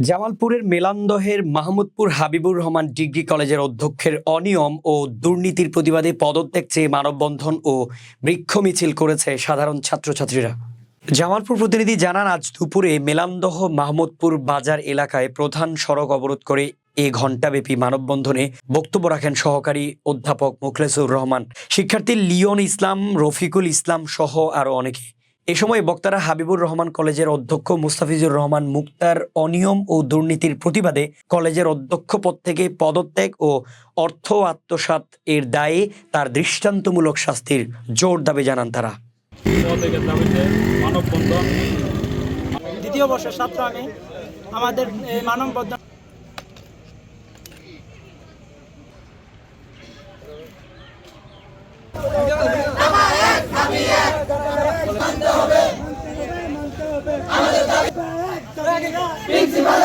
জামালপুরের মেলান্দহের মাহমুদপুর হাবিবুর রহমান ডিগ্রি কলেজের অধ্যক্ষের অনিয়ম ও দুর্নীতির প্রতিবাদে পদত্যাগ চেয়ে মানববন্ধন ও বৃক্ষ মিছিল করেছে সাধারণ ছাত্রছাত্রীরা। জামালপুর প্রতিনিধি জানান, আজ দুপুরে মেলান্দহ মাহমুদপুর বাজার এলাকায় প্রধান সড়ক অবরোধ করে ঘণ্টাব্যাপী মানববন্ধনে বক্তব্য রাখেন সহকারী অধ্যাপক মুখলেসুর রহমান, শিক্ষার্থী লিওন ইসলাম, রফিকুল ইসলাম সহ আরও অনেকে। এ সময় বক্তারা হাবিবুর রহমান কলেজের অধ্যক্ষ মুস্তাফিজুর রহমান মুক্তার অনিয়ম ও দুর্নীতির প্রতিবাদে কলেজের অধ্যক্ষ পদ থেকে পদত্যাগ ও অর্থ আত্মসাৎ এর দায়ে তার দৃষ্টান্তমূলক শাস্তির জোর দাবি জানান তারা। দ্বিতীয় বর্ষের ছাত্র আমি। আমাদের মানববন্ধন প্রিন্সিপাল